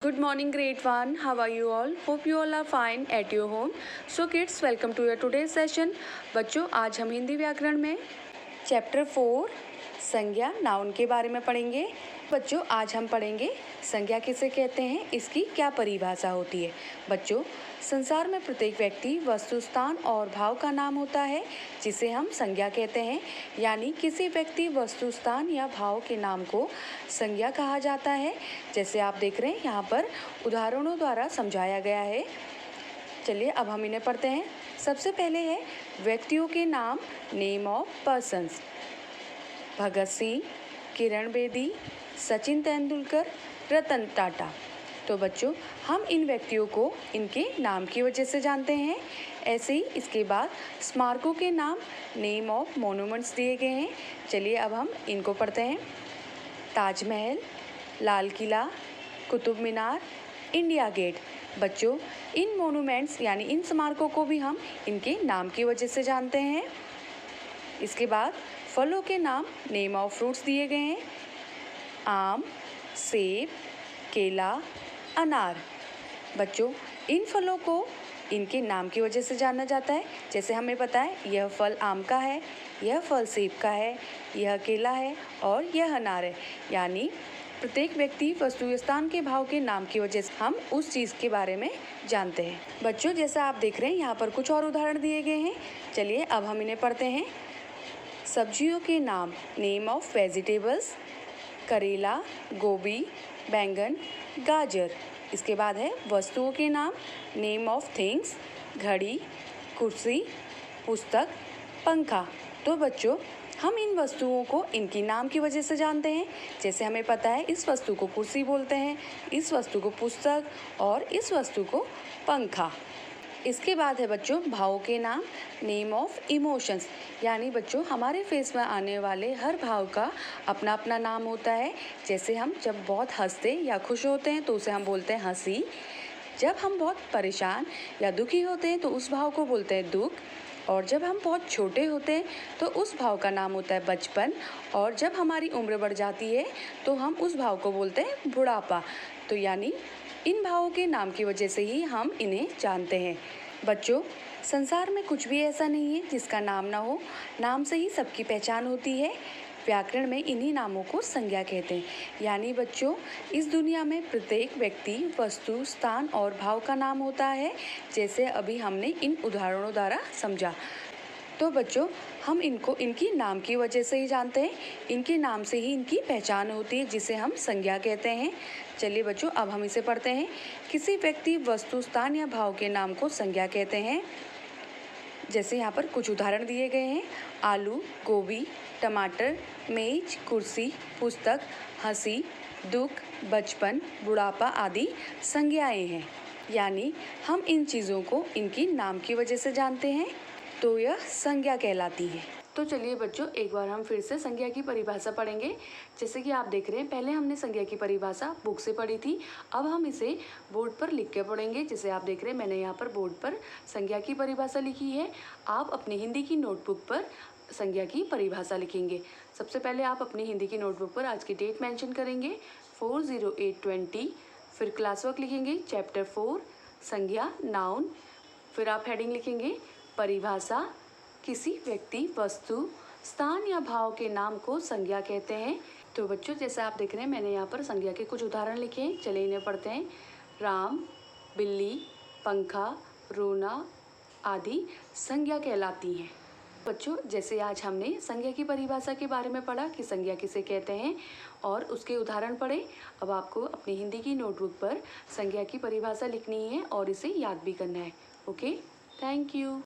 Good morning grade 1. How are you all? Hope you all are fine at your home. So kids, welcome to your today's session. बच्चों, आज हम हिंदी व्याकरण में chapter 4 संज्ञा noun के बारे में पढ़ेंगे। बच्चों, आज हम पढ़ेंगे संज्ञा किसे कहते हैं, इसकी क्या परिभाषा होती है। बच्चों, संसार में प्रत्येक व्यक्ति, वस्तु, स्थान और भाव का नाम होता है जिसे हम संज्ञा कहते हैं। यानी किसी व्यक्ति, वस्तु, स्थान या भाव के नाम को संज्ञा कहा जाता है। जैसे आप देख रहे हैं यहाँ पर उदाहरणों द्वारा समझाया गया है। चलिए अब हम इन्हें पढ़ते हैं। सबसे पहले है व्यक्तियों के नाम, name of persons. Bhagat Singh, Kiran Bedi, Sachin Tendulkar, Ratan Tata. तो बच्चों, हम इन व्यक्तियों को इनके नाम की वजह से जानते हैं। ऐसे ही इसके बाद स्मारकों के नाम, नेम ऑफ मोन्यूमेंट्स दिए गए हैं। चलिए अब हम इनको पढ़ते हैं। Taj Mahal, Lal Qila, Qutub Minar, India gate. बच्चों, इन मोन्यूमेंट्स यानी इन स्मारकों को भी हम इनके नाम की वजह से जानते हैं। इसके बाद फलों के नाम, नेम ऑफ फ्रूट्स दिए गए हैं। आम, सेब, केला, अनार। बच्चों, इन फलों को इनके नाम की वजह से जाना जाता है। जैसे हमें पता है यह फल आम का है, यह फल सेब का है, यह केला है और यह अनार है। यानी प्रत्येक व्यक्ति, वस्तु, स्थान के भाव के नाम की वजह से हम उस चीज़ के बारे में जानते हैं। बच्चों, जैसा आप देख रहे हैं यहाँ पर कुछ और उदाहरण दिए गए हैं। चलिए अब हम इन्हें पढ़ते हैं। सब्जियों के नाम, नेम ऑफ वेजिटेबल्स। करेला, गोभी, बैंगन, गाजर। इसके बाद है वस्तुओं के नाम, नेम ऑफ थिंग्स। घड़ी, कुर्सी, पुस्तक, पंखा। तो बच्चों, हम इन वस्तुओं को इनकी नाम की वजह से जानते हैं। जैसे हमें पता है इस वस्तु को कुर्सी बोलते हैं, इस वस्तु को पुस्तक और इस वस्तु को पंखा। इसके बाद है बच्चों भावों के नाम, नेम ऑफ इमोशंस। यानी बच्चों, हमारे फेस में आने वाले हर भाव का अपना अपना नाम होता है। जैसे हम जब बहुत हंसते या खुश होते हैं तो उसे हम बोलते हैं हंसी। जब हम बहुत परेशान या दुखी होते हैं तो उस भाव को बोलते हैं दुख। और जब हम बहुत छोटे होते हैं तो उस भाव का नाम होता है बचपन। और जब हमारी उम्र बढ़ जाती है तो हम उस भाव को बोलते हैं बुढ़ापा। तो यानी इन भावों के नाम की वजह से ही हम इन्हें जानते हैं। बच्चों, संसार में कुछ भी ऐसा नहीं है जिसका नाम ना हो। नाम से ही सबकी पहचान होती है। व्याकरण में इन्हीं नामों को संज्ञा कहते हैं। यानी बच्चों, इस दुनिया में प्रत्येक व्यक्ति, वस्तु, स्थान और भाव का नाम होता है, जैसे अभी हमने इन उदाहरणों द्वारा समझा। तो बच्चों, हम इनको इनकी नाम की वजह से ही जानते हैं। इनके नाम से ही इनकी पहचान होती है, जिसे हम संज्ञा कहते हैं। चलिए बच्चों, अब हम इसे पढ़ते हैं। किसी व्यक्ति, वस्तु, स्थान या भाव के नाम को संज्ञा कहते हैं। जैसे यहाँ पर कुछ उदाहरण दिए गए हैं। आलू, गोभी, टमाटर, मेज, कुर्सी, पुस्तक, हंसी, दुख, बचपन, बुढ़ापा आदि संज्ञाएं हैं। यानी हम इन चीज़ों को इनकी नाम की वजह से जानते हैं, तो यह संज्ञा कहलाती है। तो चलिए बच्चों, एक बार हम फिर से संज्ञा की परिभाषा पढ़ेंगे। जैसे कि आप देख रहे हैं, पहले हमने संज्ञा की परिभाषा बुक से पढ़ी थी। अब हम इसे बोर्ड पर लिख के पढ़ेंगे। जैसे आप देख रहे हैं, मैंने यहाँ पर बोर्ड पर संज्ञा की परिभाषा लिखी है। आप अपनी हिंदी की नोटबुक पर संज्ञा की परिभाषा लिखेंगे। सबसे पहले आप अपनी हिंदी की नोटबुक पर आज की डेट मेंशन करेंगे 4/08/20। फिर क्लास वर्क लिखेंगे चैप्टर 4 संज्ञा नाउन। फिर आप हेडिंग लिखेंगे परिभाषा। किसी व्यक्ति, वस्तु, स्थान या भाव के नाम को संज्ञा कहते हैं। तो बच्चों, जैसा आप देख रहे हैं, मैंने यहाँ पर संज्ञा के कुछ उदाहरण लिखे हैं। चलिए इन्हें पढ़ते हैं। राम, बिल्ली, पंखा, रोना आदि संज्ञा कहलाती हैं। बच्चों, जैसे आज हमने संज्ञा की परिभाषा के बारे में पढ़ा कि संज्ञा किसे कहते हैं और उसके उदाहरण पढ़े। अब आपको अपनी हिंदी की नोटबुक पर संज्ञा की परिभाषा लिखनी है और इसे याद भी करना है। Okay, thank you.